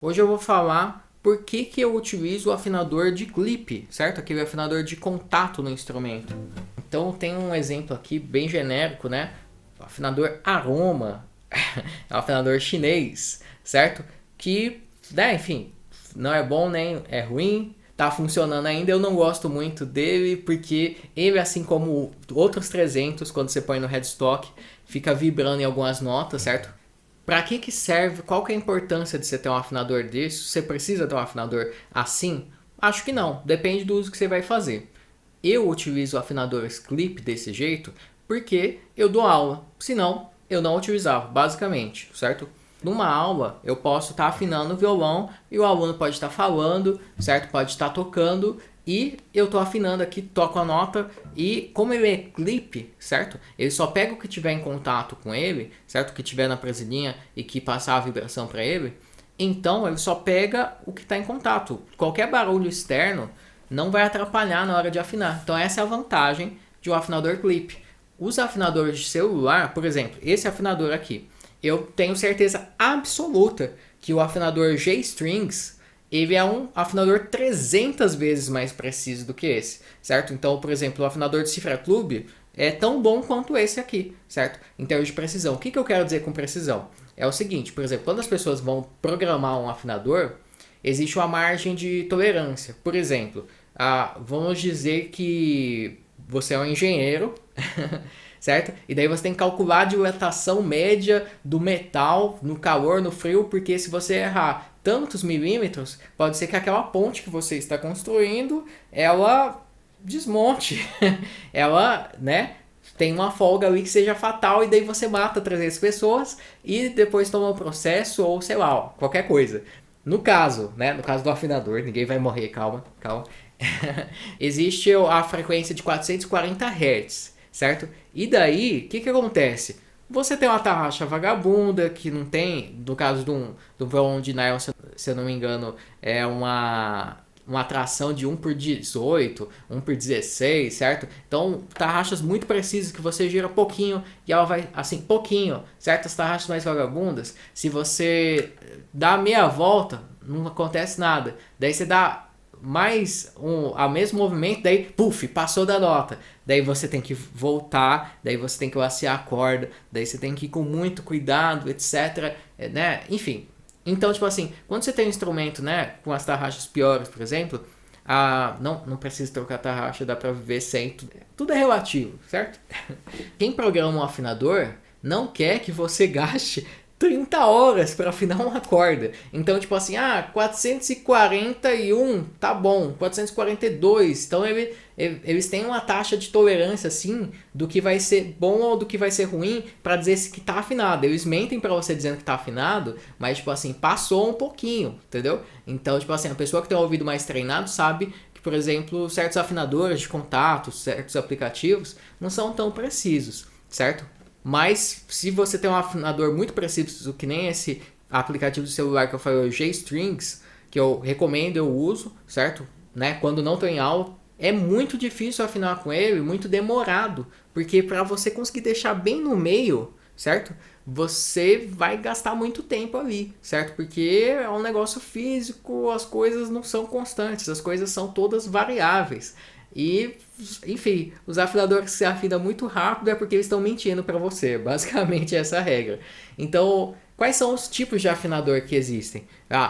Hoje eu vou falar por que eu utilizo o afinador de clipe, certo? Aquele afinador de contato no instrumento. Então tem um exemplo aqui bem genérico, né? O afinador Aroma, é um afinador chinês, certo? Que, né, enfim, não é bom nem é ruim, tá funcionando ainda. Eu não gosto muito dele porque ele, assim como outros 300, quando você põe no headstock, fica vibrando em algumas notas, certo? Para que serve? Qual que é a importância de você ter um afinador desse? Você precisa ter um afinador assim? Acho que não, depende do uso que você vai fazer. Eu utilizo afinadores clip desse jeito porque eu dou aula, senão eu não utilizava, basicamente, certo? Numa aula eu posso estar afinando o violão e o aluno pode estar falando, certo? Pode estar tocando e eu estou afinando aqui, toco a nota e como ele é clip, certo? Ele só pega o que tiver em contato com ele, certo? O que tiver na presilhinha e que passar a vibração para ele. Então ele só pega o que está em contato. Qualquer barulho externo não vai atrapalhar na hora de afinar. Então essa é a vantagem de um afinador clip. Os afinadores de celular, por exemplo, esse afinador aqui, eu tenho certeza absoluta que o afinador G-Strings ele é um afinador 300 vezes mais preciso do que esse, certo? Então, por exemplo, o afinador de Cifra Club é tão bom quanto esse aqui, certo? Em termos de precisão. O que eu quero dizer com precisão? É o seguinte, por exemplo, quando as pessoas vão programar um afinador, existe uma margem de tolerância. Por exemplo, vamos dizer que você é um engenheiro, certo? E daí você tem que calcular a dilatação média do metal no calor, no frio, porque se você errar tantos milímetros, pode ser que aquela ponte que você está construindo, ela desmonte. Ela, né, tem uma folga ali que seja fatal e daí você mata 300 pessoas e depois toma um processo ou sei lá, qualquer coisa. No caso, né, no caso do afinador, ninguém vai morrer, calma, calma. Existe a frequência de 440 Hz, certo? E daí, o que acontece? Você tem uma tarraxa vagabunda que não tem, no caso de um violão de nylon, se eu não me engano, é uma atração de 1 por 18, 1 por 16, certo? Então, tarraxas muito precisas que você gira pouquinho e ela vai, assim, pouquinho, certo? As tarraxas mais vagabundas, se você dá meia volta, não acontece nada. Daí você dá mais a mesmo movimento, daí, puf, passou da nota. Daí você tem que voltar, daí você tem que lacear a corda, daí você tem que ir com muito cuidado, etc, né? Enfim. Então, tipo assim, quando você tem um instrumento, né, com as tarraxas piores, por exemplo, não precisa trocar tarraxa, dá pra viver sem, tudo é relativo, certo? Quem programa um afinador não quer que você gaste 30 horas para afinar uma corda. Então, tipo assim, 441 tá bom, 442. Então, eles têm uma taxa de tolerância, assim, do que vai ser bom ou do que vai ser ruim para dizer se que tá afinado. Eles mentem para você dizendo que tá afinado, mas, tipo assim, passou um pouquinho, entendeu? Então, tipo assim, a pessoa que tem um ouvido mais treinado sabe que, por exemplo, certos afinadores de contato, certos aplicativos, não são tão precisos, certo? Mas se você tem um afinador muito preciso, que nem esse aplicativo de celular que eu falei, o G-Strings, que eu recomendo, eu uso, certo? Né? Quando não estou em aula, é muito difícil afinar com ele, muito demorado, porque para você conseguir deixar bem no meio, certo? Você vai gastar muito tempo ali, certo? Porque é um negócio físico, as coisas não são constantes, as coisas são todas variáveis. E, enfim, os afinadores que se afinam muito rápido é porque eles estão mentindo para você. Basicamente essa é a regra. Então, quais são os tipos de afinador que existem?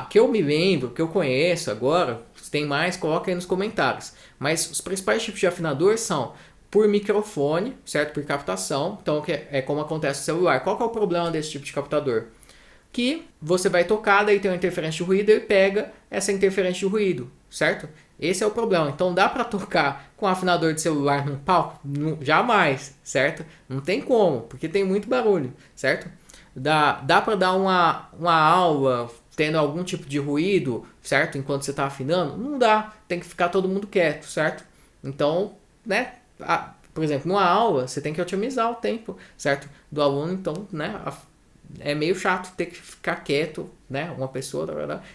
Que eu me lembro, que eu conheço agora, se tem mais, coloca aí nos comentários. Mas os principais tipos de afinador são por microfone, certo? Por captação. Então, é como acontece no celular. Qual que é o problema desse tipo de captador? Que você vai tocar, daí tem uma interferência de ruído e pega essa interferência de ruído, certo? Esse é o problema. Então dá para tocar com um afinador de celular num palco? Jamais, certo? Não tem como, porque tem muito barulho, certo? Dá para dar uma aula tendo algum tipo de ruído, certo? Enquanto você está afinando? Não dá, tem que ficar todo mundo quieto, certo? Então, né? Por exemplo, numa aula você tem que otimizar o tempo, certo? Do aluno, então, né? é meio chato ter que ficar quieto, né? Uma pessoa,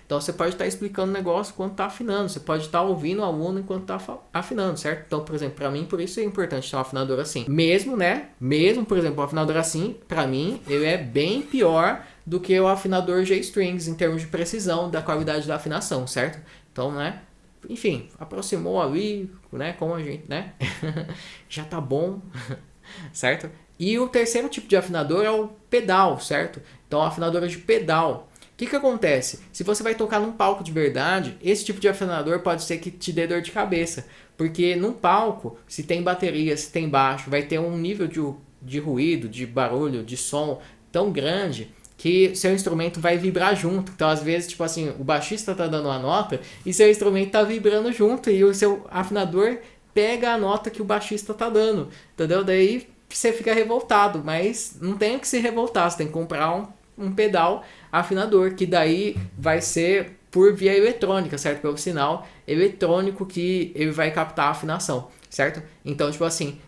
então você pode estar explicando o negócio enquanto está afinando, você pode estar ouvindo o aluno enquanto está afinando, certo? Então, por exemplo, para mim, por isso é importante ter um afinador assim. Mesmo, né? Mesmo, por exemplo, um afinador assim, para mim, ele é bem pior do que o afinador J-Strings em termos de precisão da qualidade da afinação, certo? Então, né? Enfim, aproximou ali, né? Como a gente, né? Já tá bom, certo? E o terceiro tipo de afinador é o pedal, certo? Então, afinadora de pedal. O que acontece? Se você vai tocar num palco de verdade, esse tipo de afinador pode ser que te dê dor de cabeça. Porque num palco, se tem bateria, se tem baixo, vai ter um nível de ruído, de barulho, de som tão grande que seu instrumento vai vibrar junto. Então, às vezes, tipo assim, o baixista tá dando uma nota e seu instrumento tá vibrando junto e o seu afinador pega a nota que o baixista tá dando, entendeu? Daí você fica revoltado, mas não tem que se revoltar, você tem que comprar um pedal afinador, que daí vai ser por via eletrônica, certo? Pelo sinal eletrônico que ele vai captar a afinação, certo? Então, tipo assim,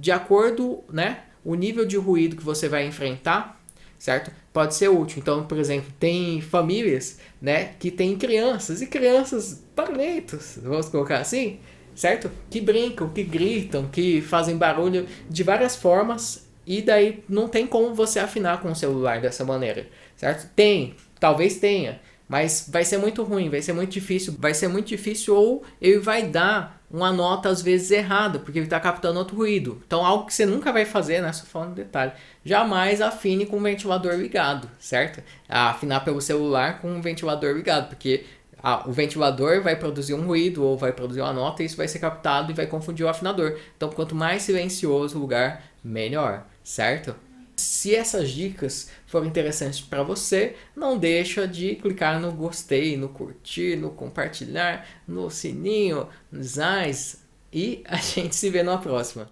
de acordo, né, o nível de ruído que você vai enfrentar, certo? Pode ser útil. Então, por exemplo, tem famílias, né, que tem crianças, e crianças barulhentas, vamos colocar assim, certo? Que brincam, que gritam, que fazem barulho de várias formas, e daí não tem como você afinar com o celular dessa maneira, certo? Tem, talvez tenha, mas vai ser muito ruim, vai ser muito difícil ou ele vai dar uma nota às vezes errada, porque ele está captando outro ruído. Então, algo que você nunca vai fazer, né? Só falando detalhe, jamais afine com o ventilador ligado, certo? Afinar pelo celular com o ventilador ligado, porque o ventilador vai produzir um ruído ou vai produzir uma nota e isso vai ser captado e vai confundir o afinador. Então, quanto mais silencioso o lugar, melhor, certo? Se essas dicas foram interessantes para você, não deixa de clicar no gostei, no curtir, no compartilhar, no sininho, nos ais e a gente se vê na próxima.